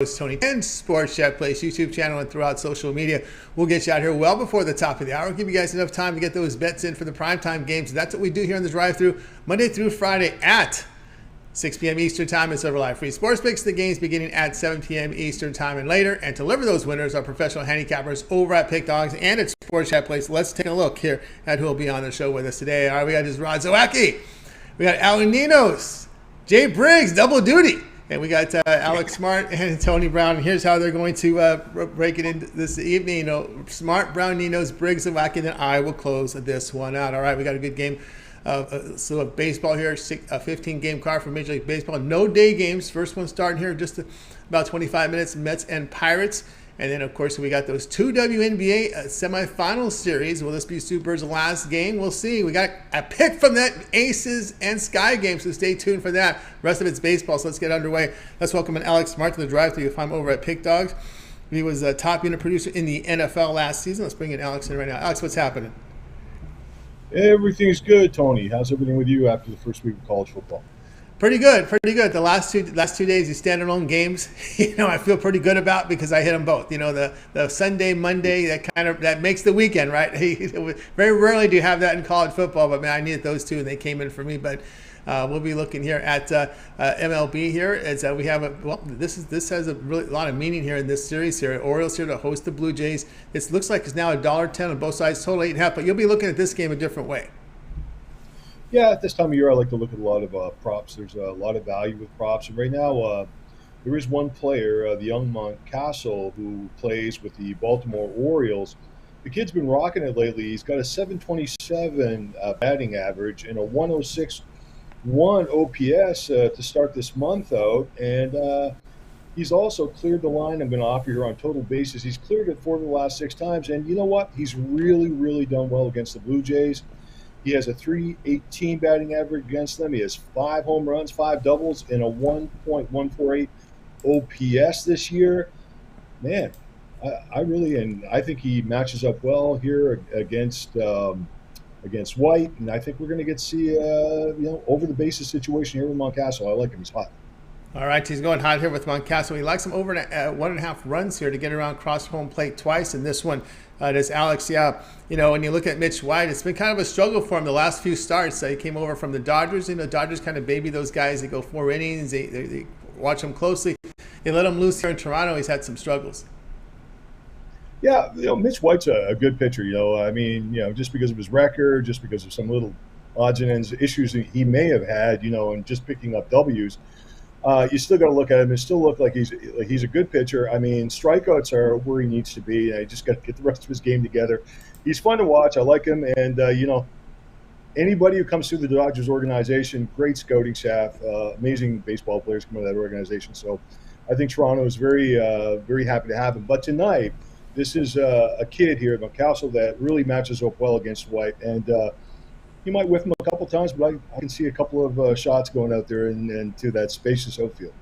host Tony and Sports Chat Place YouTube channel and throughout social media. We'll get you out here well before the top of the hour. We'll give you guys enough time to get those bets in for the primetime games. That's what we do here on the drive-thru Monday through Friday at 6 p.m. Eastern Time and Silver Live Free Sports Picks. The games beginning at 7 p.m. Eastern Time and later. And to deliver those winners are professional handicappers over at Pick Dogs and at Sports Chat Place. Let's take a look here at who will be on the show with us today. All right, we got this Rod Zawacky. We got Ninos, Jay Briggs, double duty. And we got Alex Smart and Tony Brown. And here's how they're going to break it in this evening. You know, Smart, Brown, Ninos, Briggs, Zawacky, and I will close this one out. All right, we got a good game. So of baseball here, a 15-game card for Major League Baseball. No day games. First one starting here just about 25 minutes, Mets and Pirates. And then, of course, we got those two WNBA semifinal series. Will this be Super's last game? We'll see. We got a pick from that Aces and Sky game, so stay tuned for that. The rest of it's baseball, so let's get underway. Let's welcome in Alex Smart to the drive-thru. You'll find him over at Pick Dogs. He was a top unit producer in the NFL last season. Let's bring in Alex in right now. Alex, what's happening? Everything's good, Tony. How's everything with you after the first week of college football? Pretty good, pretty good. The last two days, these standalone games, I feel pretty good about because I hit them both. The Sunday, Monday, that makes the weekend, right? Very rarely do you have that in college football, but man, I needed those two, and they came in for me. But we'll be looking here at MLB here. As we have this has a lot of meaning here in this series here. Orioles here to host the Blue Jays. It looks like it's now $1.10 on both sides, total 8.5. But you'll be looking at this game a different way. Yeah, at this time of year, I like to look at a lot of props. There's a lot of value with props. And right now, there is one player, the young Mountcastle, who plays with the Baltimore Orioles. The kid's been rocking it lately. He's got a 727 batting average and a 106.1 OPS to start this month out. And he's also cleared the line I'm going to offer here on total bases. He's cleared it 4 of the last 6 times. And you know what? He's really, really done well against the Blue Jays. He has a 318 batting average against them. He has 5 home runs, 5 doubles, and a 1.148 OPS this year. Man, I think he matches up well here against White, and I think we're going to get to see over the bases situation here with Mountcastle. I like him. He's hot. All right, he's going hot here with Mountcastle. He likes him over 1.5 runs here to get around cross home plate twice. And this one, does Alex, when you look at Mitch White, it's been kind of a struggle for him the last few starts. He came over from the Dodgers. Dodgers kind of baby those guys. They go 4 innings. They watch them closely. They let him loose here in Toronto. He's had some struggles. Yeah, Mitch White's a good pitcher. Just because of his record, just because of some little odds and ends issues that he may have had, and just picking up W's. You still got to look at him and still look like he's a good pitcher. I mean, strikeouts are where he needs to be. You just got to get the rest of his game together. He's fun to watch. I like him. And, anybody who comes through the Dodgers organization, great scouting staff, amazing baseball players come out of that organization. So I think Toronto is very, very happy to have him. But tonight, this is a kid here at Mountcastle that really matches up well against White. And he might whiff him a couple times, but I can see a couple of shots going out there into that spacious outfield.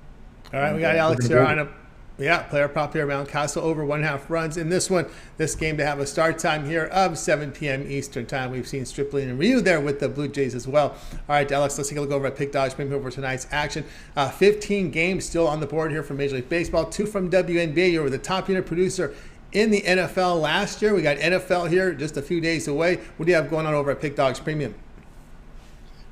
All right, we got Alex here on player prop here, Mountcastle over 1.5 runs in this one. This game to have a start time here of 7 p.m. Eastern Time. We've seen Stripling and Ryu there with the Blue Jays as well. All right, Alex, let's take a look over at Pick Dogs. Bring over tonight's action. 15 games still on the board here from Major League Baseball. 2 from WNBA. You were the top unit producer in the NFL last year. We got NFL here just a few days away. What do you have going on over at Pick Dogs Premium?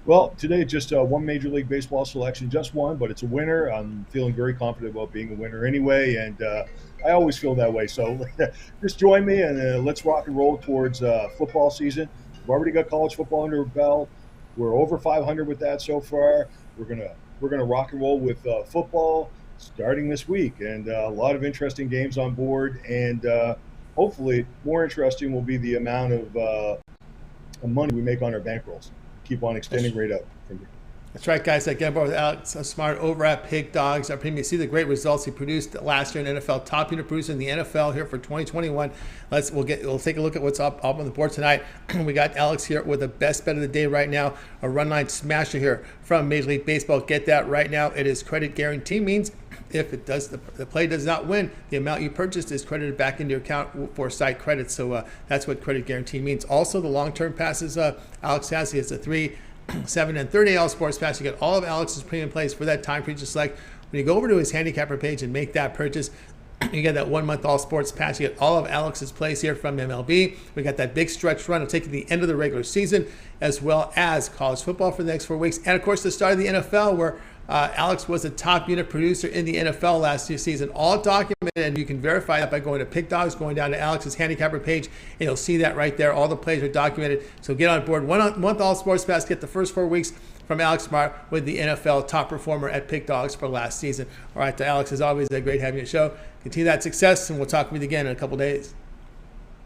Well, today just one Major League Baseball selection, just one, but it's a winner. I'm feeling very confident about being a winner anyway, and I always feel that way. So just join me and let's rock and roll towards football season. We've already got college football under our belt. We're over 500 with that so far. We're gonna rock and roll with football starting this week, and a lot of interesting games on board. And hopefully, more interesting will be the amount of money we make on our bankrolls. Keep on extending right out from here. That's right, guys. Get aboard with Alex Smart over at Pick Dogs. Our premium. See the great results he produced last year in NFL. Top unit producer in the NFL here for 2021. We'll take a look at what's up on the board tonight. We got Alex here with the best bet of the day right now. A run line smasher here from Major League Baseball. Get that right now. It is credit guarantee. Means if it does, the play does not win, the amount you purchased is credited back into your account for site credit. So that's what credit guarantee means. Also, the long-term passes Alex has. He has a 3, 7, and 30 AL Sports Pass. You get all of Alex's premium plays for that time for you to select When you go over to his handicapper page and make that purchase, you get that 1 month all sports pass. You get all of Alex's plays here from MLB. We got that big stretch run of taking the end of the regular season, as well as college football for the next 4 weeks. And of course, the start of the NFL, where Alex was a top unit producer in the NFL last season, all documented, and you can verify that by going to Pick Dogs, going down to Alex's handicapper page, and you'll see that right there. All the plays are documented. So get on board. 1 month all sports pass. Get the first 4 weeks from Alex Smart with the NFL top performer at Pick Dogs for last season. All right, to Alex, as always, great having you on the show. Continue that success, and we'll talk with you again in a couple days.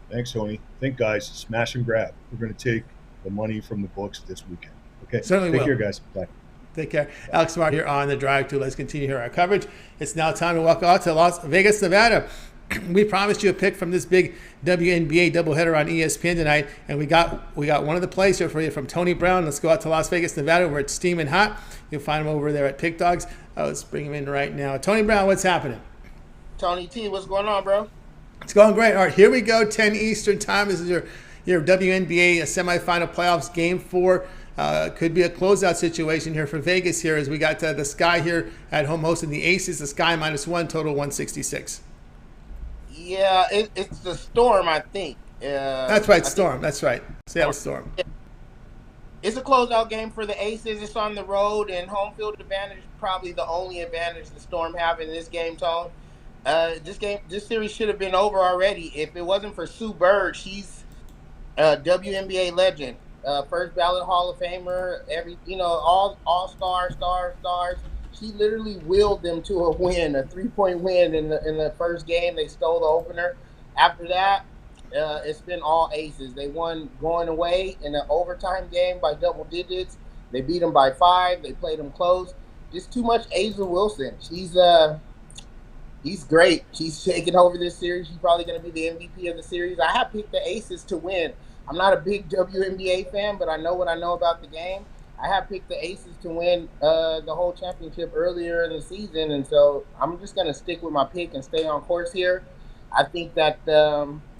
Thanks, Tony. Think, guys, smash and grab. We're going to take the money from the books this weekend. Okay? Certainly Take will. care, guys. Bye. Take care. Alex Smart here on the Drive to. Let's continue here our coverage. It's now time to walk out to Las Vegas, Nevada. We promised you a pick from this big WNBA doubleheader on ESPN tonight, and we got one of the plays here for you from Tony Brown. Let's go out to Las Vegas, Nevada, where it's steaming hot. You'll find him over there at Pick Dogs. Let's bring him in right now. Tony Brown, what's happening? Tony T, what's going on, bro? It's going great. All right, here we go. 10 Eastern time. This is your WNBA semifinal playoffs, Game 4. Could be a closeout situation here for Vegas here, as we got the Sky here at home hosting the Aces. The Sky -1, total 166. Yeah, it's the Storm, I think. That's right, Storm. That's right. Seattle Storm. It's a closeout game for the Aces. It's on the road, and home field advantage is probably the only advantage the Storm have in this game, Tone. This series should have been over already if it wasn't for Sue Bird. She's a WNBA legend, first ballot Hall of Famer. All stars. She literally willed them to a win, a 3-point win in the first game. They stole the opener. After that, it's been all Aces. They won going away in an overtime game by double digits. They beat them by 5. They played them close. Just too much A'ja Wilson. He's great. She's taking over this series. She's probably going to be the MVP of the series. I have picked the Aces to win. I'm not a big WNBA fan, but I know what I know about the game. I have picked the Aces to win the whole championship earlier in the season, and so I'm just going to stick with my pick and stay on course here. I think that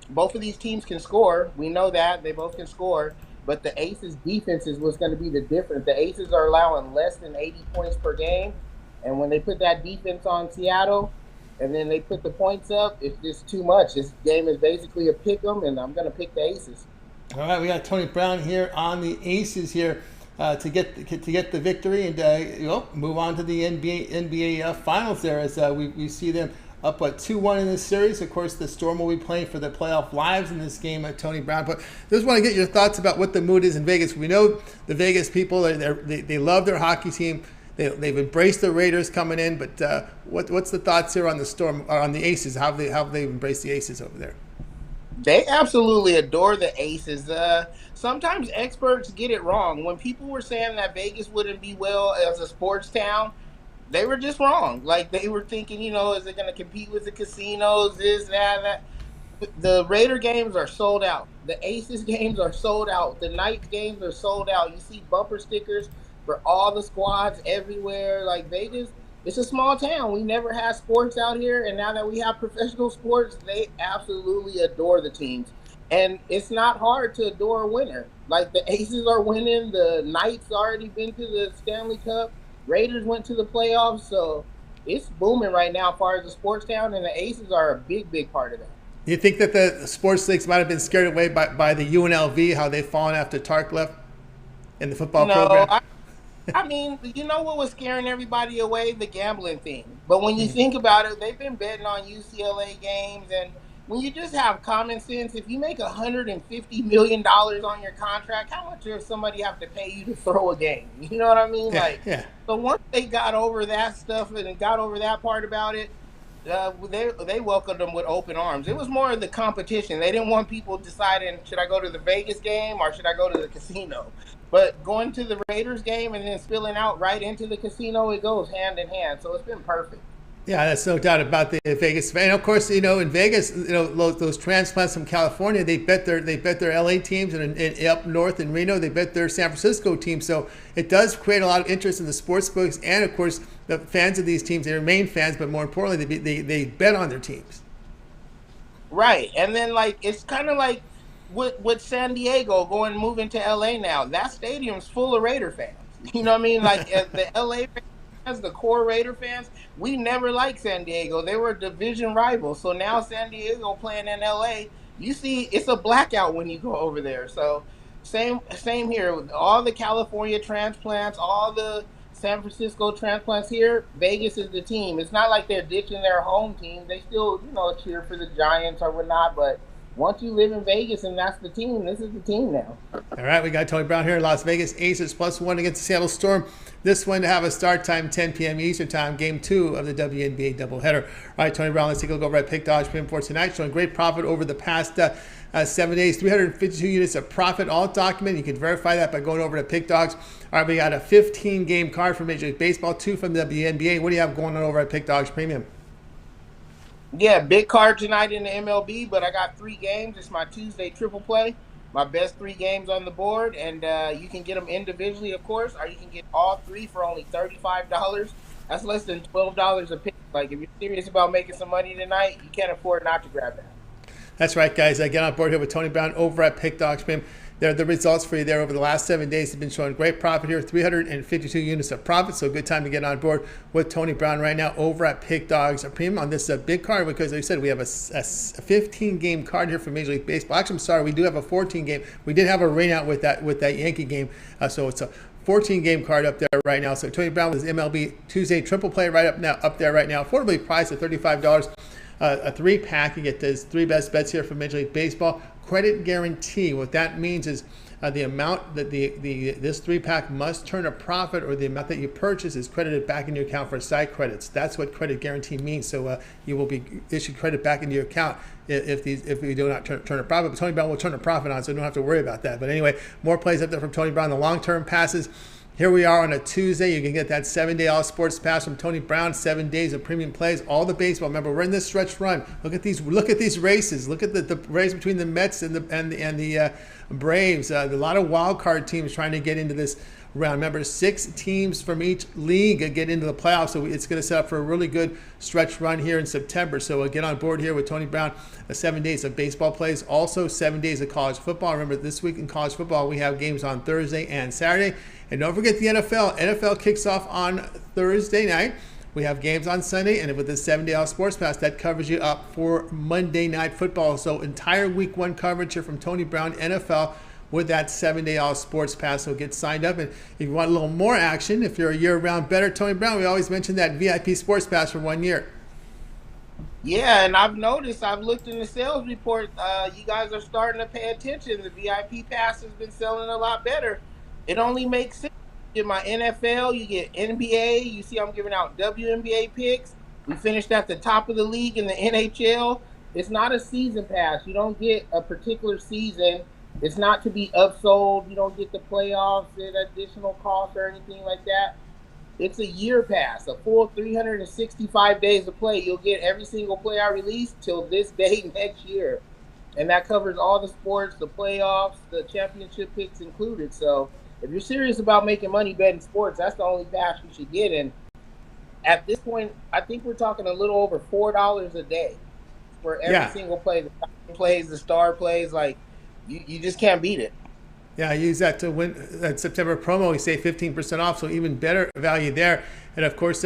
both of these teams can score. We know that. They both can score, but the Aces' defense is what's going to be the difference. The Aces are allowing less than 80 points per game, and when they put that defense on Seattle, and then they put the points up, it's just too much. This game is basically a pick 'em, and I'm going to pick the Aces. All right, we got Tony Brown here on the Aces here to get the victory and move on to the NBA Finals there, as we see them up 2-1 in this series. Of course, the Storm will be playing for the playoff lives in this game, Tony Brown. But just want to get your thoughts about what the mood is in Vegas. We know the Vegas people, they love their hockey team. They've embraced the Raiders coming in, but what's the thoughts here on the Storm, or on the Aces? How have they embraced the Aces over there? They absolutely adore the Aces. Sometimes experts get it wrong. When people were saying that Vegas wouldn't be well as a sports town, they were just wrong. Like, they were thinking, is it going to compete with the casinos, this, that. The Raider games are sold out. The Aces games are sold out. The Knights games are sold out. You see bumper stickers for all the squads everywhere. Like, Vegas, it's a small town. We never had sports out here, and now that we have professional sports, they absolutely adore the teams. And it's not hard to adore a winner. Like, the Aces are winning. The Knights already been to the Stanley Cup. Raiders went to the playoffs. So it's booming right now as far as the sports town, and the Aces are a big, big part of that. Do you think that the sports leagues might have been scared away by the UNLV, how they've fallen after Tark left in the football program? I mean, you know what was scaring everybody away? The gambling thing. But when you think about it, they've been betting on UCLA games. And when you just have common sense, if you make $150 million on your contract, how much does somebody have to pay you to throw a game? You know what I mean? So once they got over that stuff and got over that part about it, they welcomed them with open arms. It was more of the competition. They didn't want people deciding, should I go to the Vegas game or should I go to the casino? But going to the Raiders game and then spilling out right into the casino, it goes hand in hand. So it's been perfect. Yeah, that's no doubt about the Vegas. And of course, in Vegas, those transplants from California, they bet their LA teams, and up north in Reno, they bet their San Francisco team. So it does create a lot of interest in the sports books, and of course, the fans of these teams, they remain fans, but more importantly, they bet on their teams. Right, and then it's kind of like with San Diego moving to LA now. That stadium's full of Raider fans. You know what I mean? Like the LA fans, the core Raider fans, we never liked San Diego. They were a division rival. So now San Diego playing in LA, you see it's a blackout when you go over there. So same here with all the California transplants, all the San Francisco transplants here. Vegas is the team. It's not like they're ditching their home team. They still, cheer for the Giants or whatnot, but once you live in Vegas and that's the team, this is the team now. All right, we got Tony Brown here in Las Vegas. Aces +1 against the Seattle Storm. This one to have a start time 10 p.m. Eastern time, game 2 of the WNBA doubleheader. All right, Tony Brown, let's take a look over at Pick Dodge Premium for tonight. Showing great profit over the past 7 days, 352 units of profit, all documented. You can verify that by going over to Pick Dogs. All right, we got a 15-game card from Major League Baseball, 2 from the WNBA. What do you have going on over at Pick Dogs Premium? Yeah, big card tonight in the MLB, but I got 3 games. It's my Tuesday triple play. My best 3 games on the board, and you can get them individually, of course, or you can get all 3 for only $35. That's less than $12 a piece. Like, if you're serious about making some money tonight, you can't afford not to grab that. That's right, guys. Get on board here with Tony Brown over at Pick Dogs Premium. There, the results for you there over the last 7 days have been showing great profit here, 352 units of profit. So good time to get on board with Tony Brown right now over at Pick Dogs Premium on this big card, because like I said, we have a 15-game card here for Major League Baseball. Actually, I'm sorry, we do have a 14-game. We did have a rain out with that Yankee game, so it's a 14-game card up there right now. So Tony Brown with his MLB Tuesday triple play up there right now, affordably priced at $35. A 3-pack. You get those 3 best bets here from Major League Baseball. Credit guarantee. What that means is the amount that this 3-pack must turn a profit, or the amount that you purchase is credited back into your account for site credits. That's what credit guarantee means. So you will be issued credit back into your account if we do not turn a profit. But Tony Brown will turn a profit on, so you don't have to worry about that. But anyway, more plays up there from Tony Brown. The long-term passes. Here we are on a Tuesday. You can get that 7-day all sports pass from Tony Brown. 7 days of premium plays, all the baseball. Remember, we're in this stretch run. Look at these races. Look at the race between the Mets and the Braves. A lot of wild card teams trying to get into this round. Remember, 6 teams from each league get into the playoffs, so it's going to set up for a really good stretch run here in September. So get on board here with Tony Brown. 7 days of baseball plays, also 7 days of college football. Remember, this week in college football, we have games on Thursday and Saturday. And don't forget the NFL. NFL kicks off on Thursday night. We have games on Sunday, and with the 7-day all sports pass, that covers you up for Monday Night Football. So entire week 1 coverage here from Tony Brown NFL with that 7-day all sports pass. So get signed up. And if you want a little more action, if you're a year-round bettor, Tony Brown, we always mention that VIP sports pass for 1 year. Yeah, and I've noticed, I've looked in the sales report, you guys are starting to pay attention. The VIP pass has been selling a lot better. It only makes sense. You get my NFL, you get NBA. You see I'm giving out WNBA picks. We finished at the top of the league in the NHL. It's not a season pass. You don't get a particular season. It's not to be upsold. You don't get the playoffs at additional cost or anything like that. It's a year pass, a full 365 days of play. You'll get every single play I release till this day next year. And that covers all the sports, the playoffs, the championship picks included. So if you're serious about making money betting sports, that's the only pass you should get. And at this point, I think we're talking a little over $4 a day for every single play. The top plays, the star plays, like you just can't beat it. Yeah, I use that to win that September promo. We say 15% off, so even better value there. And of course,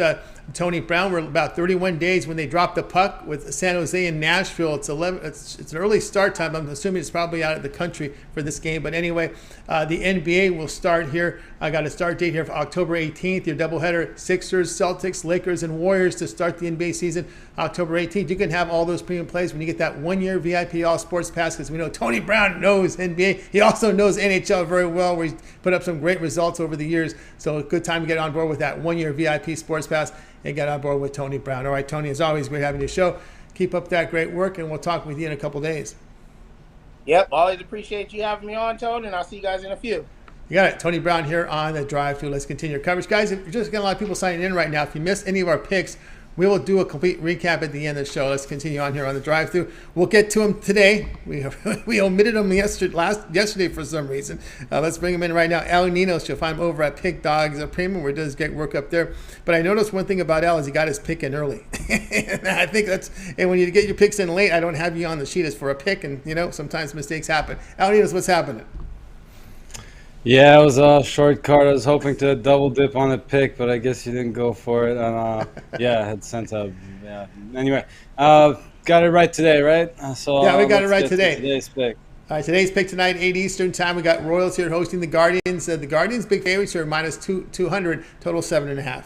Tony Brown, we're about 31 days when they drop the puck with San Jose and Nashville. It's an early start time. I'm assuming it's probably out of the country for this game. But anyway, the NBA will start here. I got a start date here for October 18th. Your doubleheader, Sixers, Celtics, Lakers, and Warriors to start the NBA season October 18th. You can have all those premium plays when you get that 1-year VIP All Sports Pass, because we know Tony Brown knows NBA. He also knows NHL very well, where he's put up some great results over the years. So a good time to get on board with that 1-year VIP Sports Pass and get on board with Tony Brown. All right, Tony, as always, great having you show. Keep up that great work, and we'll talk with you in a couple days. Yep, always appreciate you having me on, Tony, and I'll see you guys in a few. You got it. Tony Brown here on the drive-thru. Let's continue your coverage. Guys, if you're just getting a lot of people signing in right now, if you missed any of our picks, we will do a complete recap at the end of the show. Let's continue on here on the drive-thru. We'll get to them today. We omitted them yesterday for some reason. Let's bring them in right now. Ninos, you'll find him over at Pick Dogs Premium, where he does great work up there. But I noticed one thing about Al is he got his pick in early. And I think and when you get your picks in late, I don't have you on the sheet as for a pick, and sometimes mistakes happen. Ninos, what's happening? Yeah, it was a short card. I was hoping to double dip on a pick, but I guess you didn't go for it. And yeah, I had sent a yeah. Anyway, got it right today, right? So Yeah, we got it let's right get to today. today's pick. All right, today's pick tonight, 8 Eastern time. We got Royals here hosting the Guardians. The Guardians big favorites here, minus 200, total 7.5.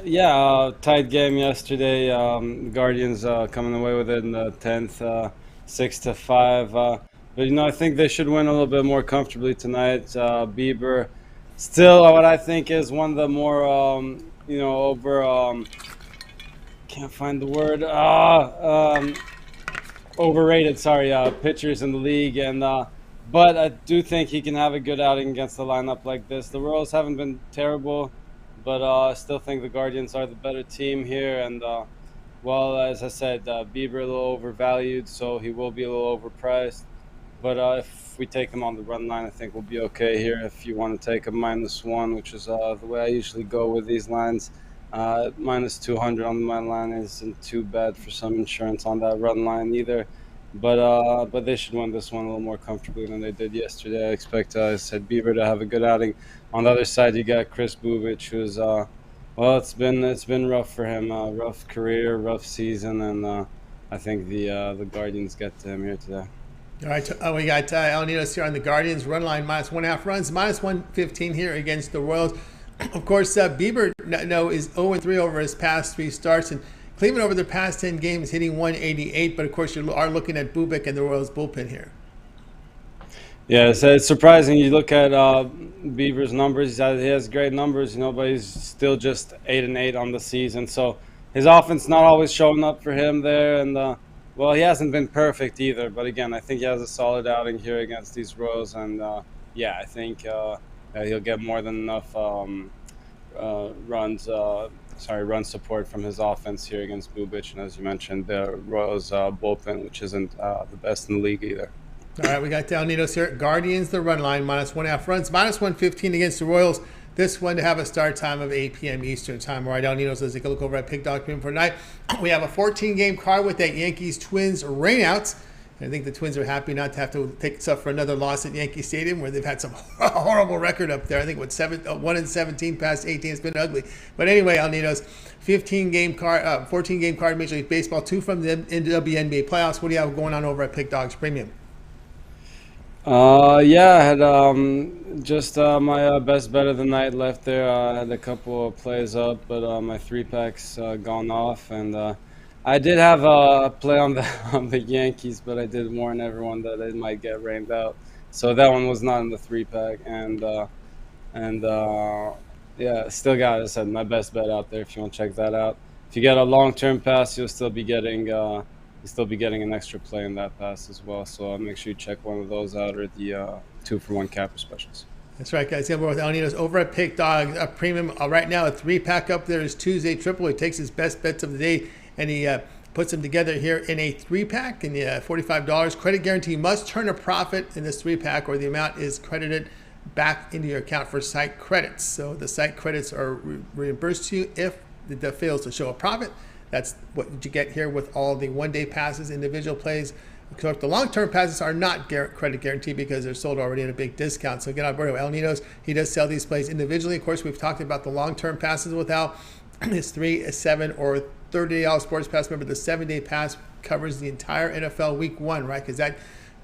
Yeah, tight game yesterday. Guardians coming away with it in the 10th, 6-5. But I think they should win a little bit more comfortably tonight. Bieber, still what I think is one of the more over. Can't find the word. Overrated. Sorry, pitchers in the league, and but I do think he can have a good outing against a lineup like this. The Royals haven't been terrible, but I still think the Guardians are the better team here. And well, as I said, Bieber a little overvalued, so he will be a little overpriced. But if we take him on the run line, I think we'll be okay here. If you want to take a -1, which is the way I usually go with these lines, minus 200 on the money line isn't too bad for some insurance on that run line either. But they should win this one a little more comfortably than they did yesterday. I expect, I said, Bieber to have a good outing. On the other side, you got Chris Bubich, who's well, it's been rough for him, rough career, rough season, and I think the Guardians get to him here today. All right, we got El Ninos here on the Guardians. Run line -1.5 runs, -115 here against the Royals. Of course, Bieber is 0-3 over his past 3 starts, and Cleveland over their past 10 games hitting 188. But of course, you are looking at Bubic and the Royals bullpen here. Yeah, so it's surprising. You look at Bieber's numbers; he has great numbers, but he's still just 8-8 on the season. So his offense not always showing up for him there, and well, he hasn't been perfect either. But again, I think he has a solid outing here against these Royals, and yeah, I think he'll get more than enough run support from his offense here against Bubic, and as you mentioned, the Royals bullpen, which isn't the best in the league either. All right, we got El Ninos here. Guardians, the run line, -1.5 runs, -115 against the Royals. This one to have a start time of 8 p.m. Eastern time. All right, El Ninos, let's take a look over at Pick Dog Premium for tonight. We have a 14-game card with that Yankees-Twins rainouts. I think the Twins are happy not to have to suffer another loss at Yankee Stadium, where they've had some horrible record up there. I think 1-17 past 18. It's been ugly. But anyway, El Ninos, 14-game card, Major League Baseball, 2 from the WNBA playoffs. What do you have going on over at Pick Dogs Premium? Yeah, I had just my best bet of the night left there. I had a couple of plays up, but my 3-pack's gone off, and I did have a play on the Yankees, but I did warn everyone that it might get rained out. So that one was not in the 3-pack, and yeah, still got, as I said, my best bet out there if you want to check that out. If you get a long-term pass, you'll still be getting an extra play in that pass as well. So make sure you check one of those out, or the 2-for-1 capper specials. That's right, guys. We're with El Ninos over at Pick Dog Premium. Right now, a 3-pack up there is Tuesday Triple. He takes his best bets of the day, and he puts them together here in a 3-pack, and $45. Credit guarantee must turn a profit in this 3-pack, or the amount is credited back into your account for site credits. So the site credits are reimbursed to you if it fails to show a profit. That's what you get here with all the one-day passes, individual plays. Of course, the long-term passes are not credit guaranteed because they're sold already at a big discount. So get on board with El Ninos. He does sell these plays individually. Of course, we've talked about the long-term passes with Al. His 3, 7, or 30-day sports pass. Remember, the 7-day pass covers the entire NFL Week 1, right? Because that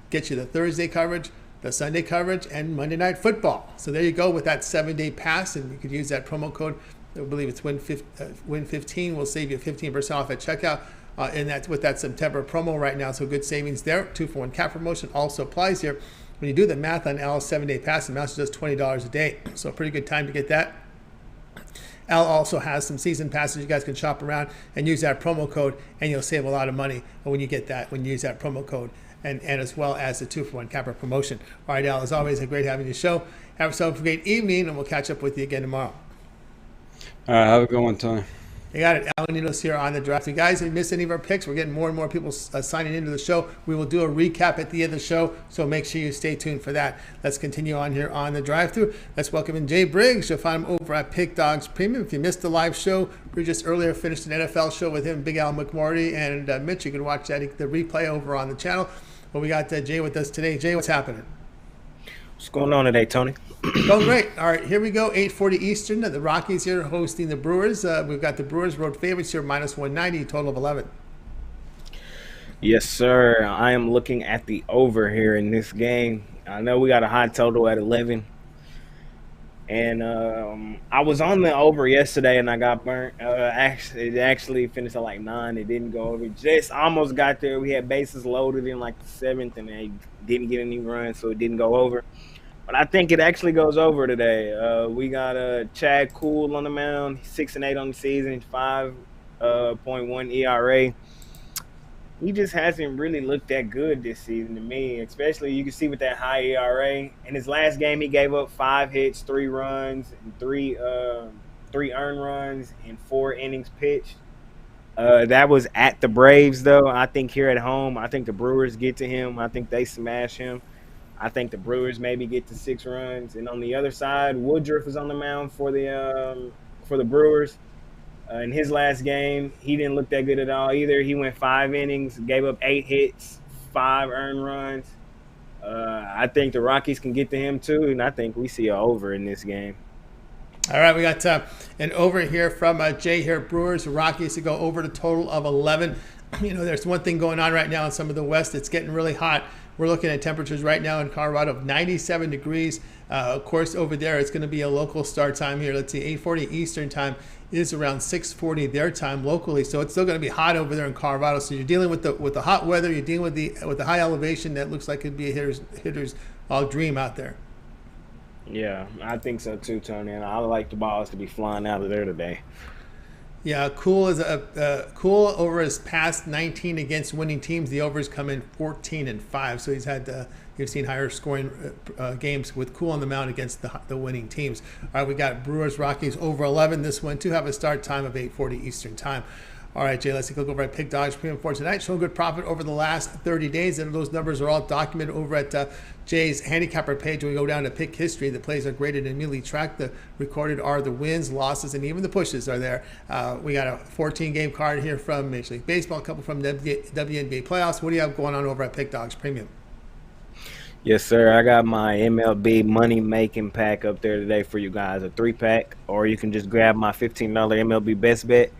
gets you the Thursday coverage, the Sunday coverage, and Monday Night Football. So there you go with that 7-day pass, and you could use that promo code. I believe it's Win15 will save you 15% off at checkout, and that's with that September promo right now. So good savings there. 2-for-1 cap promotion also applies here. When you do the math on Al's 7-day pass, it amounts to just $20 a day. So a pretty good time to get that. Al also has some season passes. You guys can shop around and use that promo code, and you'll save a lot of money when you get that, when you use that promo code, and as well as the 2-for-1 capper promotion. All right, Al, as always, great having you show. Have yourself a great evening, and we'll catch up with you again tomorrow. All right, have a good one, Tony. You got it. Alan Ninos here on the draft. So guys, if you missed any of our picks, we're getting more and more people signing into the show. We will do a recap at the end of the show, so make sure you stay tuned for that. Let's continue on here on the drive-thru. Let's welcome in Jay Briggs. You'll find him over at Pick Dogs Premium. If you missed the live show, we just earlier finished an NFL show with him, Big Al McMorty, and Mitch. You can watch that, the replay over on the channel. But we got Jay with us today. Jay, what's happening? What's going on today, Tony? Going great. All right, here we go. 8:40 Eastern. The Rockies here hosting the Brewers. We've got the Brewers road favorites here, -190, total of 11. Yes, sir. I am looking at the over here in this game. I know we got a high total at 11. And I was on the over yesterday, and I got burnt. It actually finished at like 9. It didn't go over. Just almost got there. We had bases loaded in like the 7th, and they didn't get any runs, so it didn't go over. But I think it actually goes over today. We got Chad Cool on the mound, 6-8 on the season, 5.1 ERA. He just hasn't really looked that good this season to me, especially you can see with that high ERA. In his last game, he gave up 5 hits, 3 runs, and three earned runs in 4 innings pitched. That was at the Braves, though. I think here at home, I think the Brewers get to him. I think they smash him. I think the Brewers maybe get to 6 runs. And on the other side, Woodruff is on the mound for the Brewers. In his last game, he didn't look that good at all either. He went 5 innings, gave up 8 hits, 5 earned runs. I think the Rockies can get to him too, and I think we see an over in this game. All right, we got an over here from Jay here. Brewers, Rockies to go over the total of 11. You know, there's one thing going on right now in some of the West. It's getting really hot. We're looking at temperatures right now in Colorado of 97 degrees. Of course, over there, it's going to be a local start time here. Let's see, 8:40 Eastern time is around 6:40 their time locally. So it's still going to be hot over there in Colorado. So you're dealing with the hot weather. You're dealing with the high elevation that looks like it'd be a hitter's dream out there. Yeah, I think so too, Tony. And I like the balls to be flying out of there today. Yeah, Cool is Cool over his past 19 against winning teams. The overs come in 14-5. So you've seen higher scoring games with Cool on the mound against the winning teams. All right, we got Brewers Rockies over 11. This one to have a start time of 8:40 Eastern time. All right, Jay, let's take a look over at Pick Dodge Premium for tonight. Showing good profit over the last 30 days, and those numbers are all documented over at Jay's Handicapper page. When we go down to Pick History, the plays are graded and immediately tracked. The recorded are the wins, losses, and even the pushes are there. We got a 14-game card here from Major League Baseball, a couple from WNBA playoffs. What do you have going on over at Pick Dogs Premium? Yes, sir. I got my MLB money-making pack up there today for you guys, a 3-pack, or you can just grab my $15 MLB Best Bet.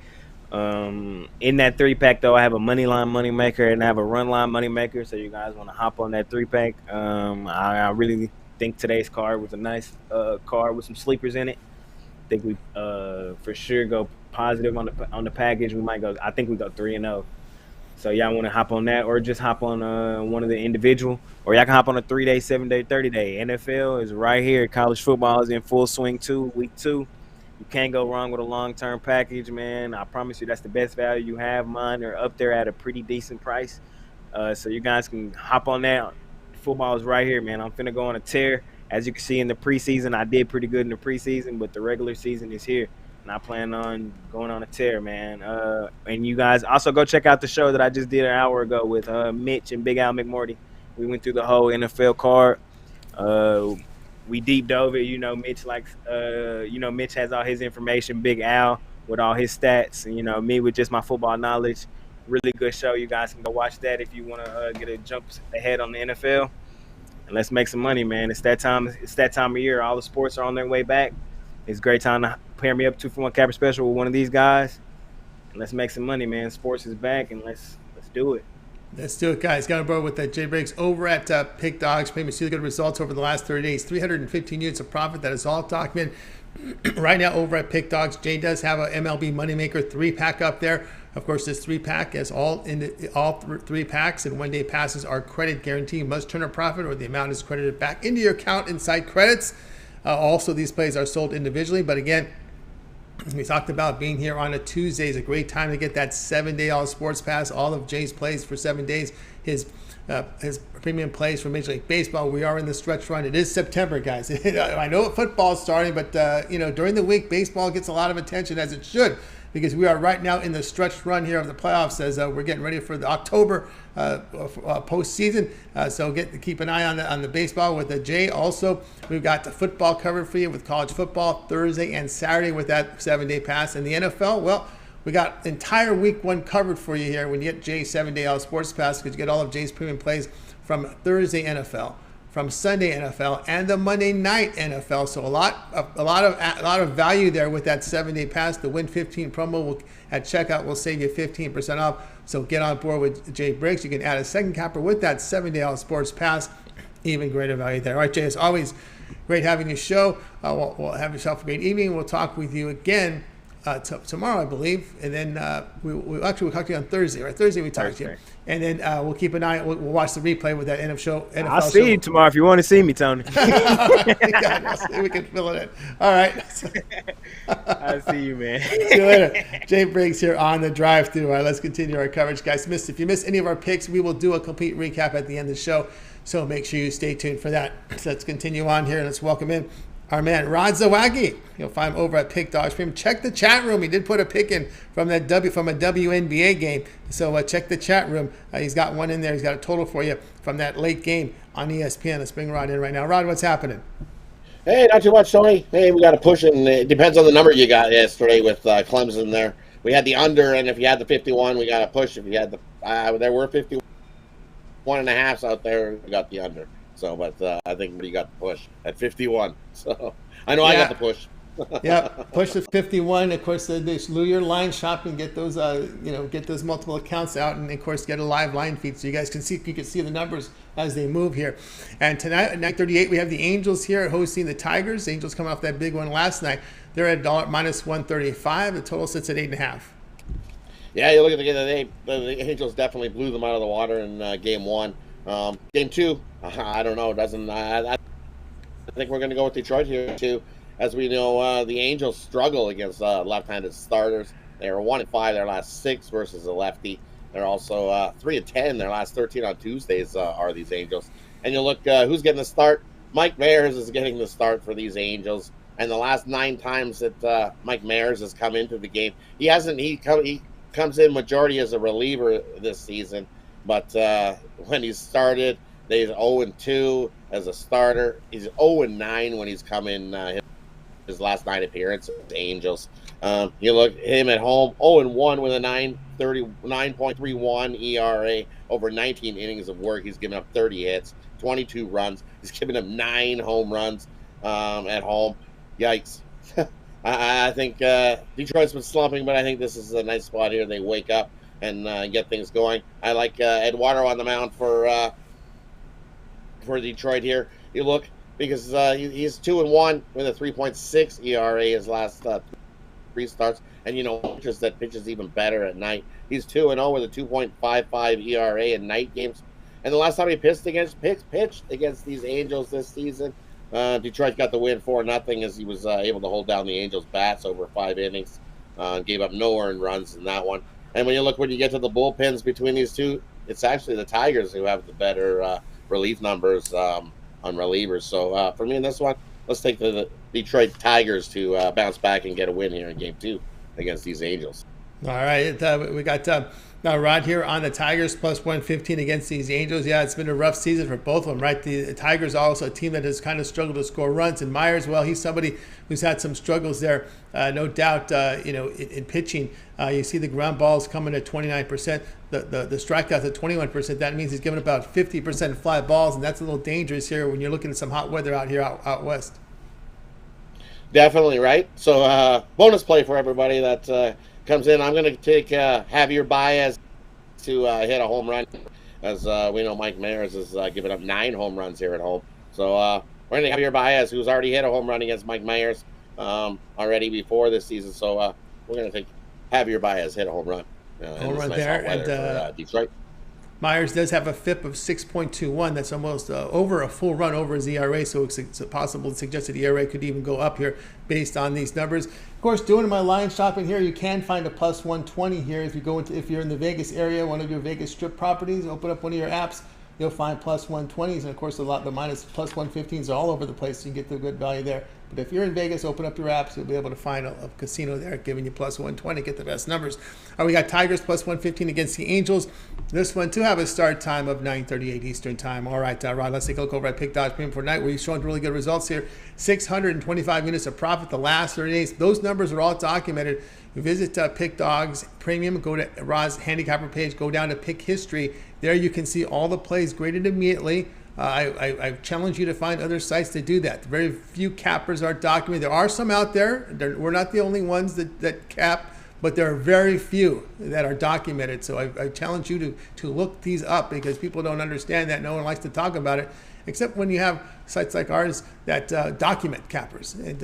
In that 3-pack, though, I have a money line money maker and I have a run line money maker. So you guys want to hop on that 3-pack. I really think today's card was a nice card with some sleepers in it. I think we for sure go positive on the package. I think we go 3-0. So y'all want to hop on that, or just hop on one of the individual, or y'all can hop on a 3-day, 7-day, 30-day. NFL is right here. College football is in full swing too, week 2. You can't go wrong with a long-term package, man. I promise you that's the best value you have. Mine are up there at a pretty decent price. So you guys can hop on that. Football is right here, man. I'm finna go on a tear. As you can see in the preseason, I did pretty good in the preseason, but the regular season is here. And I plan on going on a tear, man. And you guys also go check out the show that I just did an hour ago with Mitch and Big Al McMorty. We went through the whole NFL card. We deep dove it. Mitch likes, Mitch has all his information. Big Al with all his stats. And, me with just my football knowledge. Really good show. You guys can go watch that if you want to get a jump ahead on the NFL. And let's make some money, man. It's that time. It's that time of year. All the sports are on their way back. It's a great time to pair me up 2-for-1 capper special with one of these guys. And let's make some money, man. Sports is back, and let's do it. Let's do it, guys. Got on board with Jay Briggs over at Pick Dogs. Maybe see the good results over the last 30 days. 315 units of profit. That is all documented right now over at Pick Dogs. Jay does have a MLB Moneymaker 3-pack up there. Of course, this 3-pack has all 3 packs and 1-day passes are credit guarantee. You must turn a profit or the amount is credited back into your account inside credits. Also, these plays are sold individually, but again, we talked about being here on a Tuesday is a great time to get that 7-day all sports pass. All of Jay's plays for 7 days. His premium plays for Major League Baseball. We are in the stretch run. It is September, guys. I know football's starting, but during the week, baseball gets a lot of attention, as it should, because we are right now in the stretch run here of the playoffs as we're getting ready for the October postseason. So keep an eye on the baseball with Jay. Also, we've got the football covered for you with college football Thursday and Saturday with that 7-day pass. And the NFL, well, we got entire week 1 covered for you here when you get Jay's 7-day all sports pass, because you get all of Jay's premium plays from Thursday NFL, from Sunday NFL and the Monday night NFL. So a lot of value there with that 7-day pass. The Win 15 promo at checkout will save you 15% off. So get on board with Jay Briggs. You can add a second capper with that 7-day all sports pass. Even greater value there. All right, Jay, as always, great having you show. We'll have yourself a great evening. We'll talk with you again tomorrow, I believe, and then we'll talk to you on Thursday. Right, Thursday we talk to you, and then we'll keep an eye. We'll watch the replay with that NFL I'll see you tomorrow if you want to see me, Tony. We can fill it in. All right. I'll see you, man. See you later. Jay Briggs here on the drive-thru. All right, let's continue our coverage, guys. If you missed any of our picks, we will do a complete recap at the end of the show. So make sure you stay tuned for that. So let's continue on here and let's welcome in our man, Rod Zawacky. You'll find him over at Pick Dogs Premium. Check the chat room. He did put a pick in from a WNBA game. So check the chat room. He's got one in there. He's got a total for you from that late game on ESPN. Let's bring Rod in right now. Rod, what's happening? Hey, not too much, Tony. Hey, we got to push, and it depends on the number you got yesterday with Clemson there. We had the under, and if you had the 51, we got to push. If you had the there were 51.5s out there, we got the under. So, but I think we got the push at 51. So, I know I got the push. Yeah, push to 51. Of course, they slew your line shopping, get those, get those multiple accounts out, and of course, get a live line feed so you guys can see the numbers as they move here. And tonight at 9:38, we have the Angels here hosting the Tigers. The Angels coming off that big one last night. They're at -135. The total sits at 8.5. Yeah, you look at the game. The Angels definitely blew them out of the water in game one. Game two, I don't know. I think we're going to go with Detroit here too. As we know, the Angels struggle against left-handed starters. They are 1-5 their last 6 versus a lefty. They're also 3-10 their last 13 on Tuesdays are these Angels. And you look who's getting the start. Mike Mayers is getting the start for these Angels. And the last 9 times that Mike Mayers has come into the game, he comes in majority as a reliever this season. But when he started, he's 0-2 as a starter. He's 0-9 when he's come in his last 9 appearances with the Angels. You look at him at home, 0-1 with a 9.31 ERA over 19 innings of work. He's given up 30 hits, 22 runs. He's given up 9 home runs at home. Yikes. I think Detroit's been slumping, but I think this is a nice spot here. They wake up and get things going. I like Eduardo on the mound for Detroit here. You look, because he's 2-1 with a 3.6 ERA his last 3 starts, and pitches that pitches even better at night. He's 2-0 with a 2.55 ERA in night games, and the last time he pitched against these Angels this season, Detroit got the win 4-0 as he was able to hold down the Angels' bats over 5 innings, gave up no earned runs in that one. And when you get to the bullpens between these two, it's actually the Tigers who have the better relief numbers on relievers. So for me in this one, let's take the Detroit Tigers to bounce back and get a win here in Game 2 against these Angels. All right, we got Rod here on the Tigers +115 against these Angels. Yeah, it's been a rough season for both of them, right? The Tigers are also a team that has kind of struggled to score runs. And Myers, well, he's somebody who's had some struggles there, no doubt. In pitching, you see the ground balls coming at 29%, the strikeouts at 21%. That means he's giving about 50% fly balls, and that's a little dangerous here when you're looking at some hot weather out west. Definitely right. So bonus play for everybody that comes in. I'm going to take Javier Baez to hit a home run, as we know Mike Mayers has given up 9 home runs here at home. So we're going to have Javier Baez, who's already hit a home run against Mike Mayers already before this season. So we're going to take Javier Baez hit a home run. Home run there, and for Detroit. Myers does have a FIP of 6.21. That's almost over a full run over his ERA, so it's possible to suggest that the ERA could even go up here based on these numbers. Of course, doing my line shopping here, you can find a +120 here if you're in the Vegas area, one of your Vegas Strip properties. Open up one of your apps, you'll find +120s, and of course the minus +115s are all over the place, so you can get the good value there. But if you're in Vegas, open up your apps, you'll be able to find a casino there giving you +120, get the best numbers. We got Tigers +115 against the Angels. This one to have a start time of 9:38 Eastern time. All right, Rod, let's take a look over at Pick Dogs Premium for tonight, where he's showing really good results here. 625 units of profit the last 30 days. Those numbers are all documented. You visit Pick Dogs Premium, go to Rod's Handicapper page, go down to Pick History. There you can see all the plays graded immediately. I challenge you to find other sites to do that. Very few cappers are documented. There are some out there. We're not the only ones that cap, but there are very few that are documented. So I challenge you to look these up, because people don't understand that. No one likes to talk about it, except when you have sites like ours that document cappers. And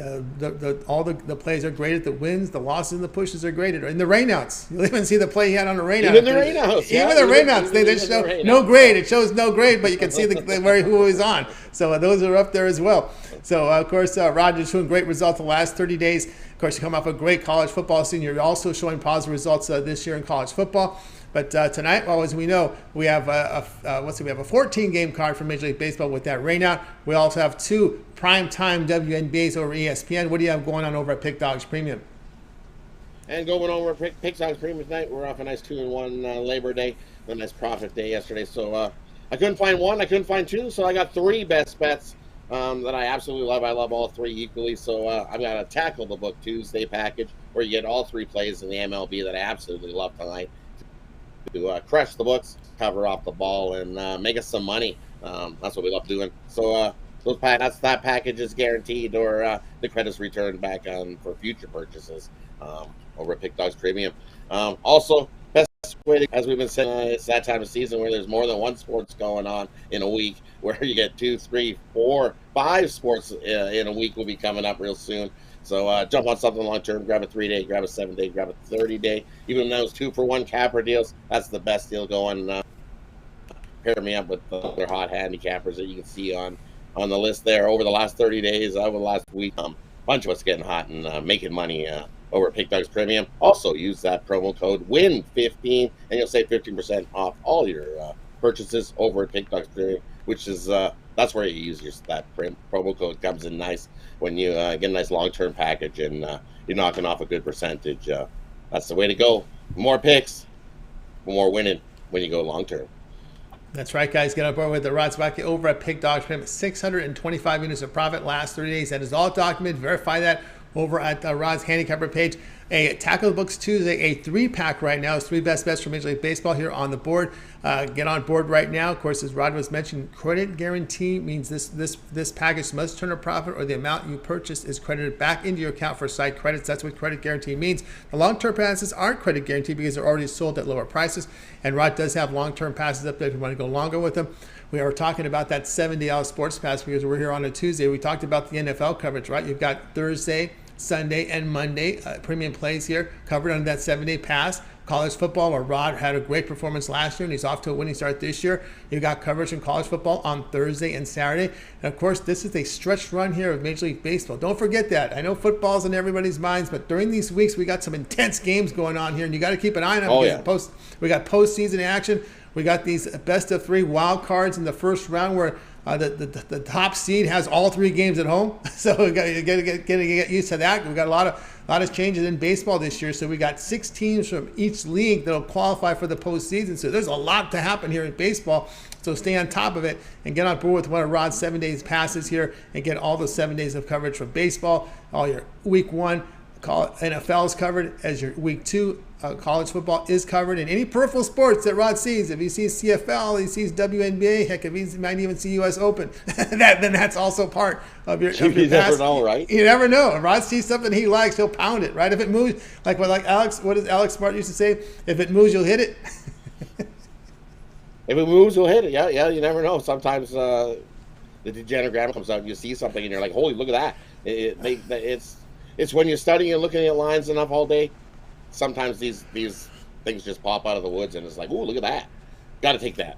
all the plays are graded. The wins, the losses, and the pushes are graded. And the rainouts. You'll even see the play he had on the rainout. Even the rainouts. Even the rainouts. They show no grade. It shows no grade, but you can see where who was on. So those are up there as well. So, of course, Roger's showing great results the last 30 days. Of course, you come off a great college football season. You're also showing positive results this year in college football. But tonight, well, as we know, we have a 14-game card for Major League Baseball with that rainout. We also have 2 primetime WNBAs over ESPN. What do you have going on over at Pick Dogs Premium? And going over at Pick Dogs Premium tonight, we're off a nice 2-1 Labor Day, a nice profit day yesterday. So I couldn't find 1, I couldn't find 2, so I got 3 best bets that I absolutely love. I love all 3 equally. So I've got a Tackle the Book Tuesday package where you get all 3 plays in the MLB that I absolutely love tonight, to crush the books, cover off the ball, and make us some money. That's what we love doing. So that package is guaranteed, or the credits returned back on for future purchases over at Pick Dogs Premium. Also, best way to, as we've been saying, it's that time of season where there's more than one sports going on in a week, where you get 2, 3, 4, 5 sports in a week will be coming up real soon. So jump on something long term, grab a 3-day, grab a 7-day, grab a 30-day. Even those 2-for-1 capper deals, that's the best deal going. Pair me up with other hot handicappers that you can see on the list there over the last 30 days, over the last week. Bunch of us getting hot and making money over at Pick Dogs Premium. Also use that promo code WIN15 and you'll save 15% off all your purchases over at Pick Dogs Premium, which is that's where you use that promo code. Comes in nice when you get a nice long-term package, and you're knocking off a good percentage. That's the way to go. More picks, more winning when you go long-term. That's right, guys. Get on board with the Zawacky over at Pick Dogs Premium. 625 units of profit last 30 days. That is all documented. Verify that over at Rod's Handicapper page. A Tackle the Books Tuesday, a 3-pack right now. It's 3 best bets for Major League Baseball here on the board. Get on board right now. Of course, as Rod was mentioning, credit guarantee means this package must turn a profit, or the amount you purchased is credited back into your account for site credits. That's what credit guarantee means. The long-term passes aren't credit guaranteed because they're already sold at lower prices. And Rod does have long-term passes up there if you want to go longer with them. We are talking about that $70 sports pass because we're here on a Tuesday. We talked about the NFL coverage, right? You've got Thursday, Sunday, and Monday premium plays here covered under that 7-day pass. College football, where Rod had a great performance last year and he's off to a winning start this year. You got coverage in college football on Thursday and Saturday. And of course, this is a stretched run here of Major League Baseball. Don't forget that. I know football's in everybody's minds, but during these weeks, we got some intense games going on here, and you got to keep an eye on them. Oh, yeah. We got postseason action. We got these best of 3 wild cards in the first round where the top seed has all 3 games at home. So you got to get used to that. We got a lot of changes in baseball this year. So we got 6 teams from each league that'll qualify for the postseason. So there's a lot to happen here in baseball. So stay on top of it and get on board with one of Rod's 7 days passes here and get all the 7 days of coverage for baseball. All your week 1 NFL is covered, as your week 2 college football is covered, and any peripheral sports that Rod sees. If he sees CFL, he sees WNBA, heck, if he might even see U.S. Open, then that's also part of your You never know, right? You never know. If Rod sees something he likes, he'll pound it, right? If it moves, like Alex, what does Alex Smart used to say? If it moves, you'll hit it. If it moves, you'll hit it. Yeah, you never know. Sometimes the degenerogram comes out and you see something and you're like, holy, look at that. It's when you're studying and looking at lines enough all day, sometimes these things just pop out of the woods and it's like, ooh, look at that. Got to take that.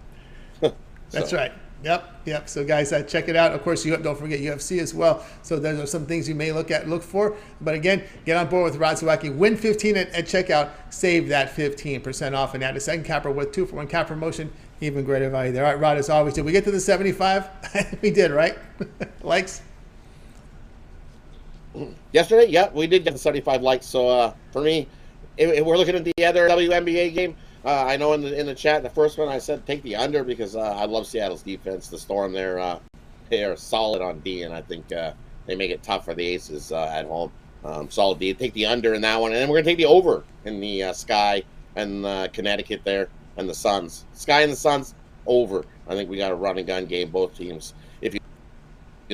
That's right. Yep. So guys, check it out. Of course, don't forget UFC as well. So those are some things you may look for. But again, get on board with Rod Zawacky. Win 15 at checkout. Save that 15% off and add a second capper with 2-for-1 cap promotion. Even greater value there. All right, Rod, as always, did we get to the 75? We did, right? Likes? Yesterday, yeah, we did get the 75 likes. So for me, if we're looking at the other WNBA game, I know in the chat, the first one I said take the under because I love Seattle's defense. The Storm, they are solid on D, and I think they make it tough for the Aces at home. Solid D. Take the under in that one, and then we're gonna take the over in the Sky and Connecticut there and the Suns. Sky and the Suns over. I think we got a run and gun game, both teams. If you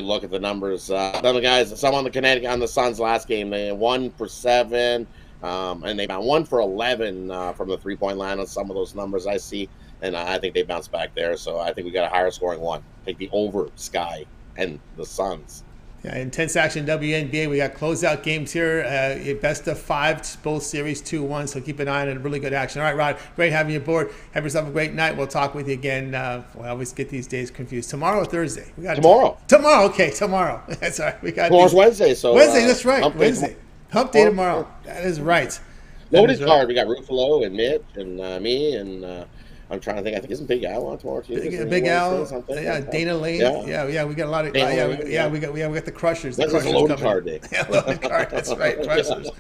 look at the numbers, some guys, some on the Suns last game, they 1 for 7, and they got 1 for 11 from the 3-point line on some of those numbers I see, and I think they bounced back there. So I think we got a higher scoring one. Take the over Sky and the Suns. Yeah, intense action WNBA. We got closeout games here. Best of 5, both series 2-1. So keep an eye on it. Really good action. All right, Rod. Great having you aboard. Have yourself a great night. We'll talk with you again. We always get these days confused. Tomorrow or Thursday? We got tomorrow. Tomorrow. Okay, tomorrow. That's all right. We got tomorrow's Wednesday. So Wednesday. That's right. Wednesday. Hump day tomorrow. That is right. Nobody's card. We got Ruffalo and Mitch and me and. I'm trying to think. I think isn't Big Al on tomorrow too? Big Al, yeah, Dana Lane, yeah. We got a lot of, we got the Crushers. That's a loaded card day. Yeah, loaded card. That's right, Crushers.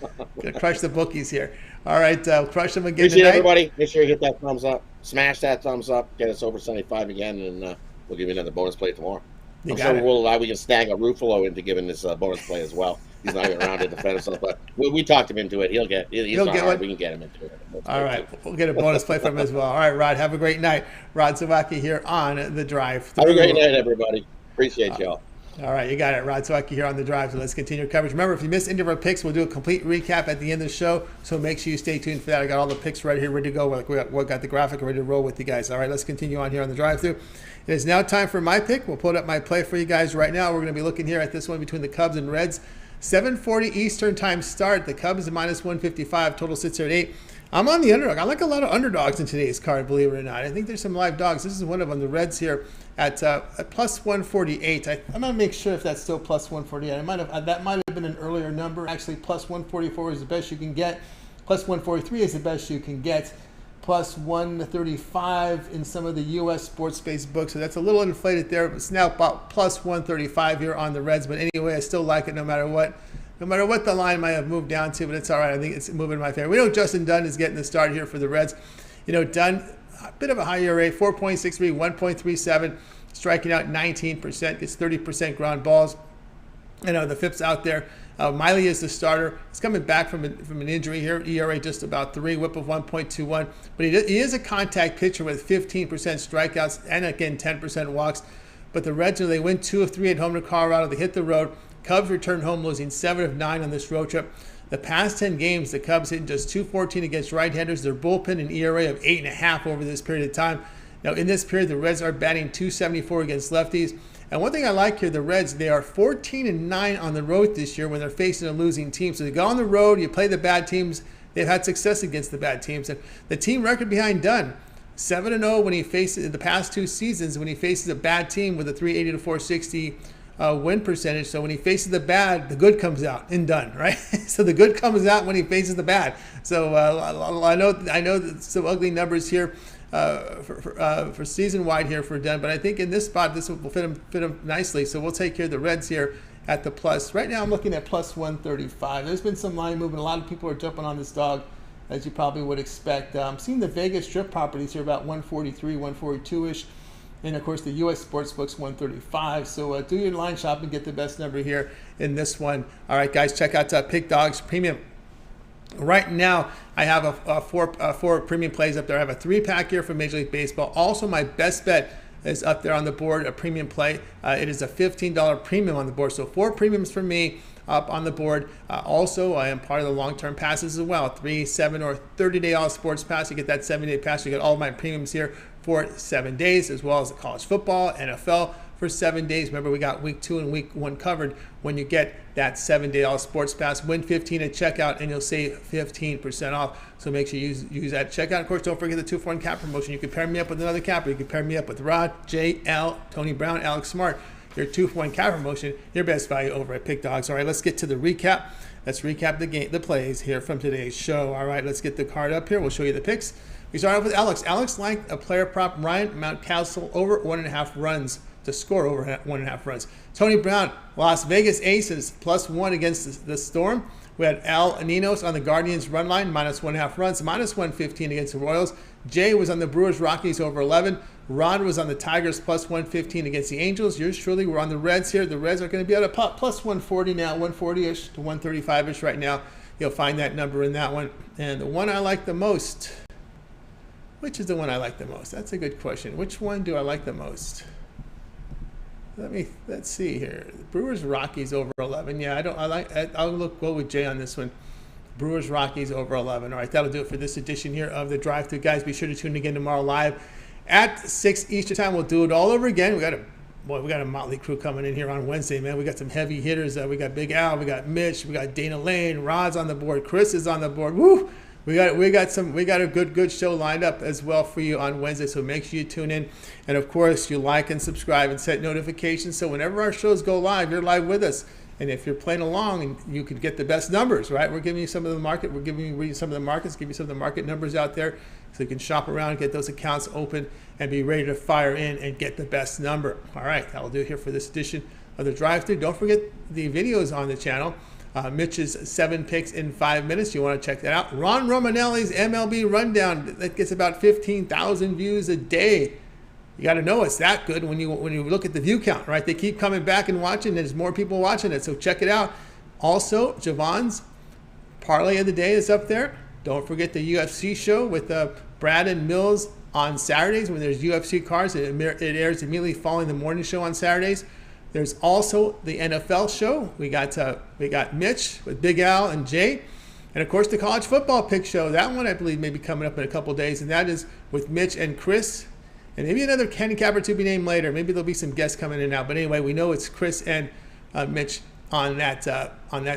Gonna crush the bookies here. All right, crush them again Appreciate tonight. Everybody. Make sure you hit that thumbs up, smash that thumbs up, get us over 75 again, and we'll give you another bonus play tomorrow. I'm sure we can snag a Ruffalo into giving this bonus play as well. He's not even around to defend himself, but we talked him into it. He'll get one. We can get him into it. All right. We'll get a bonus play from him as well. All right, Rod, have a great night. Rod Zawacky here on The Drive Thru. Have a great night, everybody. Appreciate y'all. All right, you got it. Rod Zawacky here on The Drive. So let's continue coverage. Remember, if you missed any of our picks, we'll do a complete recap at the end of the show. So make sure you stay tuned for that. I got all the picks right here, ready to go. We got the graphic ready to roll with you guys. All right, let's continue on here on The Drive Thru. It is now time for my pick. We'll put up my play for you guys right now. We're going to be looking here at this one between the Cubs and Reds. 7:40 Eastern time start. The Cubs minus 155. Total sits here at 8. I'm on the underdog. I like a lot of underdogs in today's card, believe it or not. I think there's some live dogs. This is one of them. The Reds here at plus 148. I'm going to make sure if that's still plus 148. That might have been an earlier number. Actually, plus 144 is the best you can get. Plus 143 is the best you can get. Plus 135 in some of the U.S. sports-based books. So that's a little inflated there. It's now about plus 135 here on the Reds. But anyway, I still like it no matter what. No matter what the line might have moved down to, but it's all right. I think it's moving in my favor. We know Justin Dunn is getting the start here for the Reds. You know, Dunn, a bit of a high ERA, 4.63, 1.37, striking out 19%, gets 30% ground balls. You know, the FIP's out there. Miley is the starter. He's coming back from an injury here. ERA just about 3, whip of 1.21. But he is a contact pitcher with 15% strikeouts and, again, 10% walks. But the Reds, they win 2 of 3 at home to Colorado. They hit the road. Cubs return home, losing 7 of 9 on this road trip. The past 10 games, the Cubs hitting just .214 against right-handers. Their bullpen an ERA of 8.5 over this period of time. Now, in this period, the Reds are batting .274 against lefties. And one thing I like here, the Reds, they are 14-9 on the road this year when they're facing a losing team. So you go on the road, you play the bad teams. They've had success against the bad teams. And the team record behind Dunn, 7-0 when he faces, in the past 2 seasons, when he faces a bad team with a 380 to 460 win percentage. So when he faces the bad, the good comes out in Dunn, right? So the good comes out when he faces the bad. So I know some ugly numbers here for season wide here for Dunn, but I think in this spot this will fit him nicely. So we'll take care of the Reds here at the plus. Right now I'm looking at plus 135. There's been some line movement. A lot of people are jumping on this dog, as you probably would expect. I'm seeing the Vegas strip properties here about 143, 142-ish. And, of course, the U.S. Sportsbook's 135. So do your line shopping, get the best number here in this one. All right, guys, check out Pick Dogs Premium. Right now, I have a four premium plays up there. I have a 3-pack here for Major League Baseball. Also, my best bet is up there on the board, a premium play. It is a $15 premium on the board. So 4 premiums for me up on the board. Also, I am part of the long-term passes as well. 3, 7, or 30-day all sports pass. You get that 7-day pass. You get all of my premiums here for 7 days, as well as the college football, NFL for 7 days. Remember, we got week 2 and week 1 covered when you get that 7-day all sports pass. Win 15 at checkout and you'll save 15% off. So make sure you use that checkout. Of course, don't forget the 2-for-1 cap promotion. You can pair me up with another capper. You can pair me up with Rod, JL, Tony Brown, Alex Smart. Your 2-for-1 cap promotion, your best value over at Pick Dogs. All right, let's get to the recap. Let's recap the plays here from today's show. All right, let's get the card up here. We'll show you the picks. We start off with Alex. Alex liked a player prop, Ryan Mountcastle, over 1.5 runs, to score over 1.5 runs. Tony Brown, Las Vegas Aces, +1 against the Storm. We had Ninos on the Guardians run line, -1.5 runs, -115 against the Royals. Jay was on the Brewers Rockies over 11. Ron was on the Tigers +115 against the Angels. Yours truly, we're on the Reds here. The Reds are going to be at a +140 now, 140-ish to 135-ish right now. You'll find that number in that one. And the one I like the most Which is the one I like the most? That's a good question. Which one do I like the most? Let's see here. Brewers Rockies over 11. Yeah, I'll go with Jay on this one. Brewers Rockies over 11. All right, that'll do it for this edition here of the Drive Thru. Guys, be sure to tune in again tomorrow live at 6 Eastern time. We'll do it all over again. We got a motley crew coming in here on Wednesday, man. We got some heavy hitters. We got Big Al, we got Mitch, we got Dana Lane, Rod's on the board, Chris is on the board. Woo! We got a good show lined up as well for you on Wednesday. So make sure you tune in, and of course you like and subscribe and set notifications. So whenever our shows go live, you're live with us. And if you're playing along, and you could get the best numbers, right? We're giving you some of the market. We're giving you some of the markets. Give you some of the market numbers out there, so you can shop around, get those accounts open, and be ready to fire in and get the best number. All right, that'll do it here for this edition of the Drive Thru. Don't forget the videos on the channel. Mitch's 7 picks in 5 minutes. You want to check that out. Ron Romanelli's MLB rundown, that gets about 15,000 views a day. You got to know it's that good when you look at the view count, right? They keep coming back and watching. There's more people watching it, so check it out. Also, Javon's parlay of the day is up there. Don't forget the UFC show with Brad and Mills on Saturdays when there's UFC cards. It airs immediately following the morning show on Saturdays. There's also the NFL show. We got Mitch with Big Al and Jay. And, of course, the college football pick show. That one, I believe, may be coming up in a couple days, and that is with Mitch and Chris. And maybe another handicapper to be named later. Maybe there'll be some guests coming in now. But anyway, we know it's Chris and Mitch on that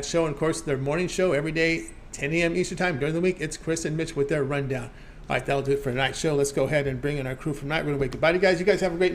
show. And, of course, their morning show every day, 10 a.m. Eastern time. During the week, it's Chris and Mitch with their rundown. All right, that'll do it for tonight's show. Let's go ahead and bring in our crew from tonight. We're going to wait. Goodbye to you guys. You guys have a great night.